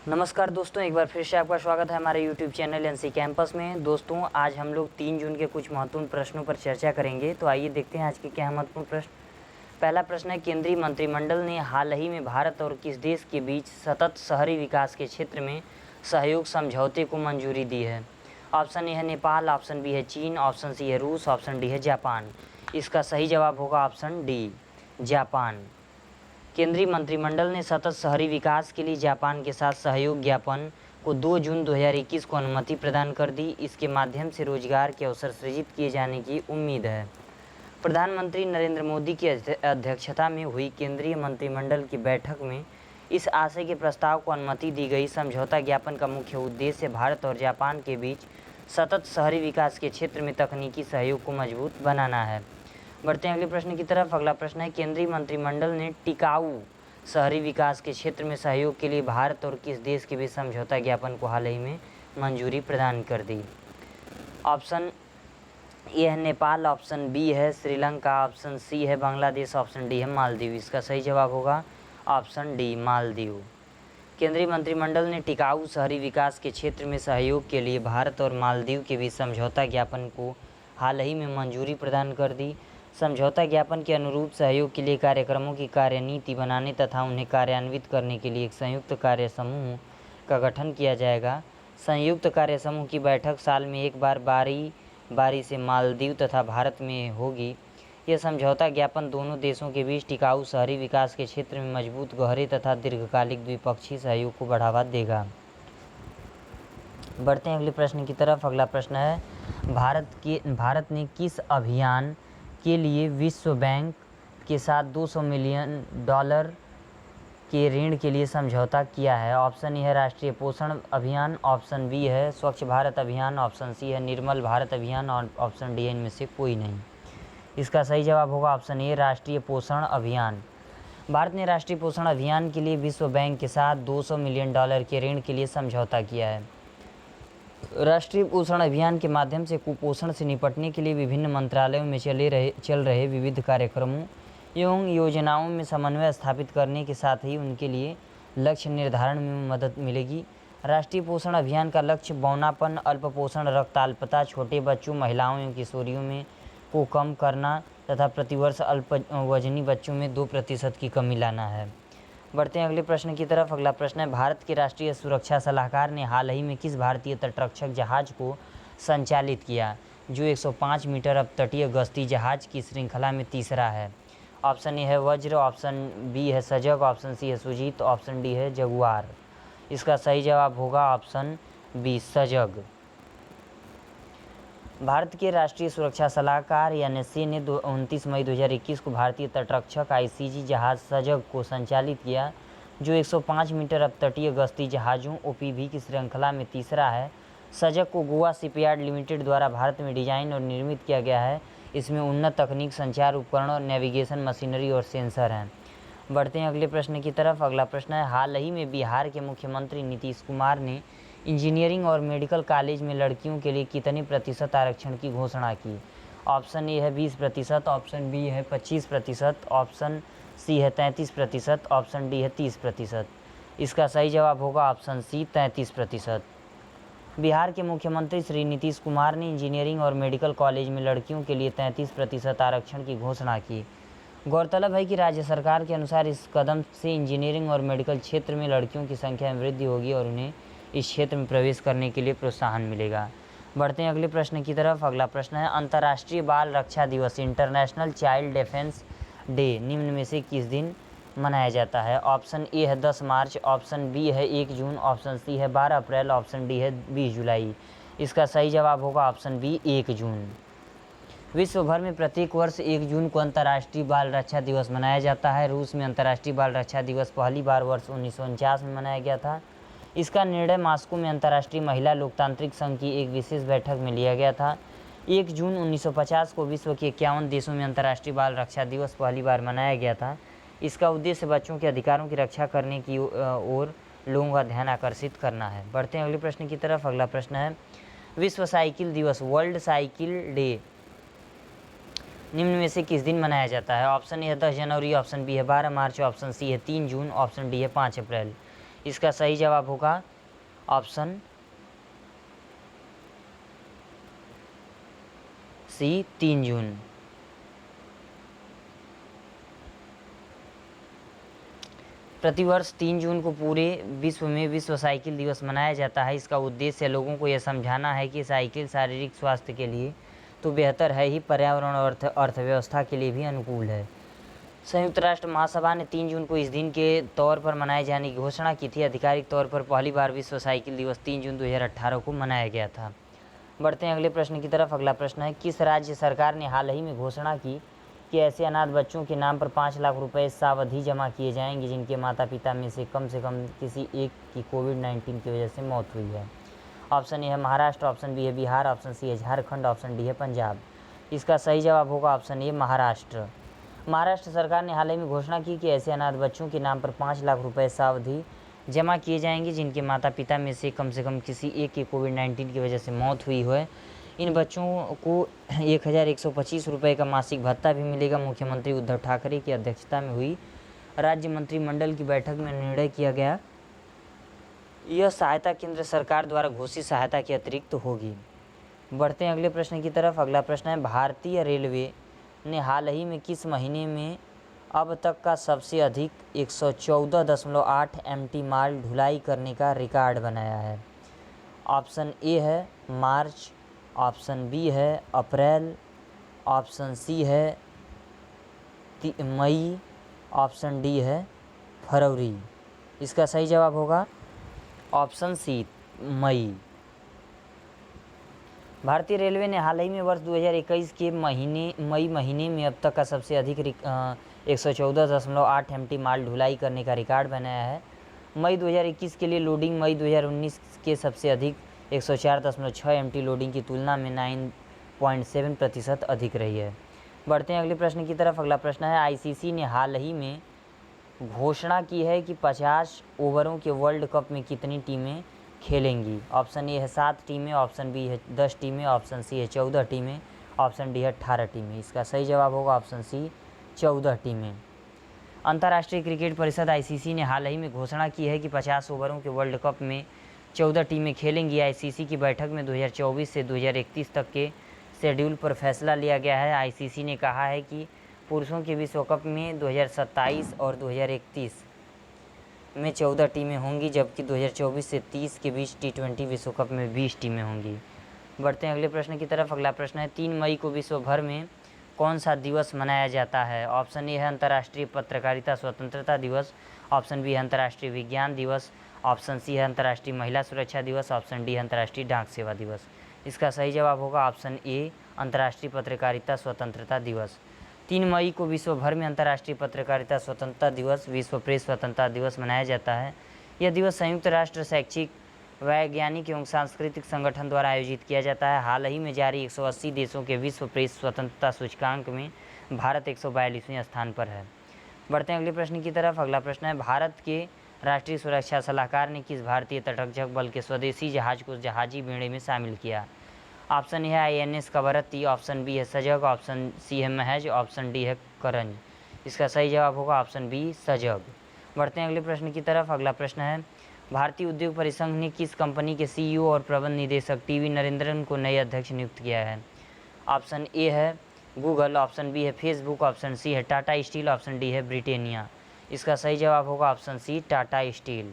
नमस्कार दोस्तों, एक बार फिर से आपका स्वागत है हमारे YouTube चैनल एनसी कैंपस में। दोस्तों, आज हम लोग 3 जून के कुछ महत्वपूर्ण प्रश्नों पर चर्चा करेंगे। तो आइए देखते हैं आज के क्या महत्वपूर्ण प्रश्न। पहला प्रश्न है, केंद्रीय मंत्रिमंडल ने हाल ही में भारत और किस देश के बीच सतत शहरी विकास के क्षेत्र में सहयोग समझौते को मंजूरी दी है? ऑप्शन ए है नेपाल, ऑप्शन बी है चीन, ऑप्शन सी है रूस, ऑप्शन डी है जापान। इसका सही जवाब होगा ऑप्शन डी, जापान। केंद्रीय मंत्रिमंडल ने सतत शहरी विकास के लिए जापान के साथ सहयोग ज्ञापन को 2 जून 2021 को अनुमति प्रदान कर दी। इसके माध्यम से रोजगार के अवसर सृजित किए जाने की उम्मीद है। प्रधानमंत्री नरेंद्र मोदी की अध्यक्षता में हुई केंद्रीय मंत्रिमंडल की बैठक में इस आशय के प्रस्ताव को अनुमति दी गई। समझौता ज्ञापन का मुख्य उद्देश्य भारत और जापान के बीच सतत शहरी विकास के क्षेत्र में तकनीकी सहयोग को मजबूत बनाना है। बढ़ते हैं अगले प्रश्न की तरफ। अगला प्रश्न है, केंद्रीय मंत्रिमंडल ने टिकाऊ शहरी विकास के क्षेत्र में सहयोग के लिए भारत और किस देश के बीच समझौता ज्ञापन को हाल ही में मंजूरी प्रदान कर दी? ऑप्शन ए है नेपाल, ऑप्शन बी है श्रीलंका, ऑप्शन सी है बांग्लादेश, ऑप्शन डी है मालदीव। इसका सही जवाब होगा ऑप्शन डी, मालदीव। केंद्रीय मंत्रिमंडल ने टिकाऊ शहरी विकास के क्षेत्र में सहयोग के लिए भारत और मालदीव के बीच समझौता ज्ञापन को हाल ही में मंजूरी प्रदान कर दी। समझौता ज्ञापन के अनुरूप सहयोग के लिए कार्यक्रमों की कार्यनीति बनाने तथा उन्हें कार्यान्वित करने के लिए एक संयुक्त कार्य समूह का गठन किया जाएगा। संयुक्त कार्य समूह की बैठक साल में एक बार बारी बारी से मालदीव तथा भारत में होगी। यह समझौता ज्ञापन दोनों देशों के बीच टिकाऊ शहरी विकास के क्षेत्र में मजबूत, गहरे तथा दीर्घकालिक द्विपक्षीय सहयोग को बढ़ावा देगा। बढ़ते हैं अगले प्रश्न की तरफ। अगला प्रश्न है, भारत ने किस अभियान के लिए विश्व बैंक के साथ $200 मिलियन के ऋण के लिए समझौता किया है? ऑप्शन ए है राष्ट्रीय पोषण अभियान, ऑप्शन बी है स्वच्छ भारत अभियान, ऑप्शन सी है निर्मल भारत अभियान और ऑप्शन डी है इनमें से कोई नहीं। इसका सही जवाब होगा ऑप्शन ए, राष्ट्रीय पोषण अभियान। भारत ने राष्ट्रीय पोषण अभियान के लिए विश्व बैंक के साथ $200 मिलियन के ऋण के लिए समझौता किया है। राष्ट्रीय पोषण अभियान के माध्यम से कुपोषण से निपटने के लिए विभिन्न मंत्रालयों में चल रहे विविध कार्यक्रमों एवं योजनाओं में समन्वय स्थापित करने के साथ ही उनके लिए लक्ष्य निर्धारण में मदद मिलेगी। राष्ट्रीय पोषण अभियान का लक्ष्य बौनापन, अल्पपोषण, रक्ताल्पता, छोटे बच्चों, महिलाओं एवं किशोरियों में को कम करना तथा प्रतिवर्ष अल्प वजनी बच्चों में 2% की कमी लाना है। बढ़ते हैं अगले प्रश्न की तरफ। अगला प्रश्न है, भारत के राष्ट्रीय सुरक्षा सलाहकार ने हाल ही में किस भारतीय तटरक्षक जहाज को संचालित किया, जो 105 मीटर अपतटीय गश्ती जहाज की श्रृंखला में तीसरा है? ऑप्शन ए है वज्र, ऑप्शन बी है सजग, ऑप्शन सी है सुजीत, ऑप्शन डी है जगुआर। इसका सही जवाब होगा ऑप्शन बी, सजग। भारत के राष्ट्रीय सुरक्षा सलाहकार एनएसए ने 29 मई 2021 को भारतीय तटरक्षक आईसीजी जहाज सजग को संचालित किया, जो 105 मीटर अपतटीय गश्ती जहाज़ों ओपीवी की श्रृंखला में तीसरा है। सजग को गोवा शिपयार्ड लिमिटेड द्वारा भारत में डिजाइन और निर्मित किया गया है। इसमें उन्नत तकनीक, संचार उपकरण और नेविगेशन मशीनरी और सेंसर हैं। बढ़ते हैं अगले प्रश्न की तरफ। अगला प्रश्न है, हाल ही में बिहार के मुख्यमंत्री नीतीश कुमार ने इंजीनियरिंग और मेडिकल कॉलेज में लड़कियों के लिए कितने प्रतिशत आरक्षण की घोषणा की? ऑप्शन ए है 20%, ऑप्शन बी है 25%, ऑप्शन सी है 33%, ऑप्शन डी है 30%। इसका सही जवाब होगा ऑप्शन सी, 33%। बिहार के मुख्यमंत्री श्री नीतीश कुमार ने इंजीनियरिंग और मेडिकल कॉलेज में लड़कियों के लिए 33% आरक्षण की घोषणा की। गौरतलब है कि राज्य सरकार के अनुसार इस कदम से इंजीनियरिंग और मेडिकल क्षेत्र में लड़कियों की संख्या में वृद्धि होगी और उन्हें इस क्षेत्र में प्रवेश करने के लिए प्रोत्साहन मिलेगा। बढ़ते हैं अगले प्रश्न की तरफ। अगला प्रश्न है, अंतर्राष्ट्रीय बाल रक्षा दिवस इंटरनेशनल चाइल्ड डिफेंस डे निम्न में से किस दिन मनाया जाता है? ऑप्शन ए है 10 मार्च, ऑप्शन बी है 1 जून, ऑप्शन सी है 12 अप्रैल, ऑप्शन डी है 20 जुलाई। इसका सही जवाब होगा ऑप्शन बी, 1 जून। विश्व भर में प्रत्येक वर्ष 1 जून को अंतर्राष्ट्रीय बाल रक्षा दिवस मनाया जाता है। रूस में अंतर्राष्ट्रीय बाल रक्षा दिवस पहली बार वर्ष 1949 में मनाया गया था। इसका निर्णय मॉस्को में अंतर्राष्ट्रीय महिला लोकतांत्रिक संघ की एक विशेष बैठक में लिया गया था। 1 जून 1950 को विश्व के 51 देशों में अंतर्राष्ट्रीय बाल रक्षा दिवस पहली बार मनाया गया था। इसका उद्देश्य बच्चों के अधिकारों की रक्षा करने की ओर लोगों का ध्यान आकर्षित करना है। बढ़ते हैं अगले प्रश्न की तरफ। अगला प्रश्न है, विश्व साइकिल दिवस वर्ल्ड साइकिल डे निम्न में से किस दिन मनाया जाता है? ऑप्शन ए है 10 जनवरी, ऑप्शन बी है 12 मार्च, ऑप्शन सी है 3 जून, ऑप्शन डी है 5 अप्रैल। इसका सही जवाब होगा ऑप्शन सी 3 जून। प्रतिवर्ष 3 जून को पूरे विश्व में विश्व साइकिल दिवस मनाया जाता है। इसका उद्देश्य लोगों को यह समझाना है कि साइकिल शारीरिक स्वास्थ्य के लिए तो बेहतर है ही, पर्यावरण और अर्थव्यवस्था के लिए भी अनुकूल है। संयुक्त राष्ट्र महासभा ने 3 जून को इस दिन के तौर पर मनाए जाने की घोषणा की थी। आधिकारिक तौर पर पहली बार विश्व साइकिल दिवस 3 जून 2018 को मनाया गया था। बढ़ते हैं अगले प्रश्न की तरफ। अगला प्रश्न है, किस राज्य सरकार ने हाल ही में घोषणा की कि ऐसे अनाथ बच्चों के नाम पर 5 लाख रुपए सावधि जमा किए जाएंगे जिनके माता पिता में से कम किसी एक की कोविड-19 की वजह से मौत हुई है? ऑप्शन ए है महाराष्ट्र, ऑप्शन बी है बिहार, ऑप्शन सी है झारखंड, ऑप्शन डी है पंजाब। इसका सही जवाब होगा ऑप्शन ए महाराष्ट्र। महाराष्ट्र सरकार ने हाल ही में घोषणा की कि ऐसे अनाथ बच्चों के नाम पर 5 लाख रुपए सावधि जमा किए जाएंगे जिनके माता पिता में से कम किसी एक की कोविड-19 की वजह से मौत हुई है। इन बच्चों को 1125 रुपये का मासिक भत्ता भी मिलेगा। मुख्यमंत्री उद्धव ठाकरे की अध्यक्षता में हुई राज्य मंत्रिमंडल की बैठक में निर्णय किया गया। यह सहायता केंद्र सरकार द्वारा घोषित सहायता के अतिरिक्त होगी। बढ़ते हैं अगले प्रश्न की तरफ। अगला प्रश्न है, भारतीय रेलवे ने हाल ही में किस महीने में अब तक का सबसे अधिक 114.8 MT माल ढुलाई करने का रिकॉर्ड बनाया है? ऑप्शन ए है मार्च, ऑप्शन बी है अप्रैल, ऑप्शन सी है मई, ऑप्शन डी है फरवरी। इसका सही जवाब होगा ऑप्शन सी मई। भारतीय रेलवे ने हाल ही में वर्ष 2021 के मई महीने में अब तक का सबसे अधिक 114.8 MT माल ढुलाई करने का रिकॉर्ड बनाया है। मई 2021 के लिए लोडिंग मई 2019 के सबसे अधिक 104.6 MT लोडिंग की तुलना में 9.7% अधिक रही है। बढ़ते हैं अगले प्रश्न की तरफ। अगला प्रश्न है, ICC ने हाल ही में घोषणा की है कि 50 ओवरों के वर्ल्ड कप में कितनी टीमें खेलेंगी? ऑप्शन ए है 7 टीमें, ऑप्शन बी है 10 टीमें, ऑप्शन सी है 14 टीमें, ऑप्शन डी है 18 टीमें। इसका सही जवाब होगा ऑप्शन सी 14 टीमें। अंतर्राष्ट्रीय क्रिकेट परिषद ICC ने हाल ही में घोषणा की है कि 50 ओवरों के वर्ल्ड कप में 14 टीमें खेलेंगी। ICC की बैठक में 2024 से 2031 तक के शेड्यूल पर फैसला लिया गया है। ICC ने कहा है कि पुरुषों के विश्व कप में 2027 और 2031 में 14 टीमें होंगी, जबकि 2024 से 30 के बीच T20 विश्व कप में 20 टीमें होंगी। बढ़ते हैं अगले प्रश्न की तरफ। अगला प्रश्न है, 3 मई को विश्व भर में कौन सा दिवस मनाया जाता है? ऑप्शन ए है अंतर्राष्ट्रीय पत्रकारिता स्वतंत्रता दिवस, ऑप्शन बी है अंतर्राष्ट्रीय विज्ञान दिवस, ऑप्शन सी है अंतर्राष्ट्रीय महिला सुरक्षा दिवस, ऑप्शन डी है अंतर्राष्ट्रीय डाक सेवा दिवस। इसका सही जवाब होगा ऑप्शन ए अंतर्राष्ट्रीय पत्रकारिता स्वतंत्रता दिवस। 3 मई को विश्व भर में अंतर्राष्ट्रीय पत्रकारिता स्वतंत्रता दिवस, विश्व प्रेस स्वतंत्रता दिवस मनाया जाता है। यह दिवस संयुक्त राष्ट्र शैक्षिक, वैज्ञानिक एवं सांस्कृतिक संगठन द्वारा आयोजित किया जाता है। हाल ही में जारी 180 देशों के विश्व प्रेस स्वतंत्रता सूचकांक में भारत 142वें स्थान पर है। बढ़ते हैं अगले प्रश्न की तरफ। अगला प्रश्न है, भारत के राष्ट्रीय सुरक्षा सलाहकार ने किस भारतीय तटरक्षक बल के स्वदेशी जहाज को जहाजी बेड़े में शामिल किया? ऑप्शन ए है INS कवरत्ती, ऑप्शन बी है सजग, ऑप्शन सी है महज, ऑप्शन डी है करंज। इसका सही जवाब होगा ऑप्शन बी सजग। बढ़ते हैं अगले प्रश्न की तरफ। अगला प्रश्न है, भारतीय उद्योग परिसंघ ने किस कंपनी के CEO और प्रबंध निदेशक TV नरेंद्रन को नए अध्यक्ष नियुक्त किया है? ऑप्शन ए है गूगल, ऑप्शन बी है फेसबुक, ऑप्शन सी है टाटा स्टील, ऑप्शन डी है ब्रिटेनिया। इसका सही जवाब होगा ऑप्शन सी टाटा स्टील।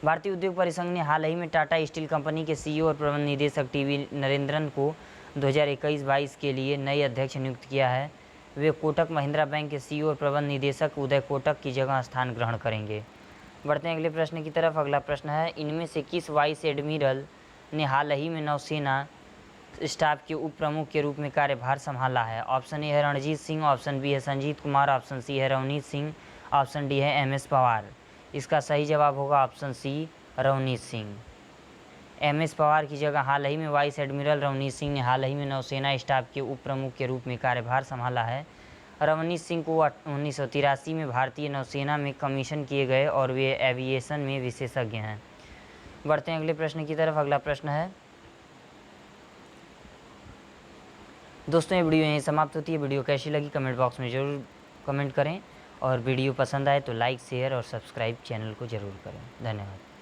भारतीय उद्योग परिसंघ ने हाल ही में टाटा स्टील कंपनी के CEO और प्रबंध निदेशक TV नरेंद्रन को 2021-22 के लिए नए अध्यक्ष नियुक्त किया है। वे कोटक महिंद्रा बैंक के CEO और प्रबंध निदेशक उदय कोटक की जगह स्थान ग्रहण करेंगे। बढ़ते हैं अगले प्रश्न की तरफ। अगला प्रश्न है, इनमें से किस वाइस एडमिरल ने हाल ही में नौसेना स्टाफ के उप प्रमुख के रूप में कार्यभार संभाला है? ऑप्शन ए है रणजीत सिंह, ऑप्शन बी है संजीत कुमार, ऑप्शन सी है रवनीत सिंह, ऑप्शन डी है MS पवार। इसका सही जवाब होगा option C Ravneet Singh. MS Pawar की जगह हाल ही में वाइस एडमिरल रवनीत सिंह ने हाल ही में नौसेना स्टाफ के उप प्रमुख के रूप में कार्यभार संभाला है। रवनीत सिंह को 1983 में भारतीय नौसेना में कमीशन किए गए और वे एविएशन में विशेषज्ञ हैं। बढ़ते हैं अगले प्रश्न की तरफ। अगला प्रश्न है, दोस्तों ये वीडियो यहीं समाप्त होती है। वीडियो कैसी लगी कमेंट बॉक्स में ज़रूर कमेंट करें और वीडियो पसंद आए तो लाइक शेयर और सब्सक्राइब चैनल को ज़रूर करें। धन्यवाद।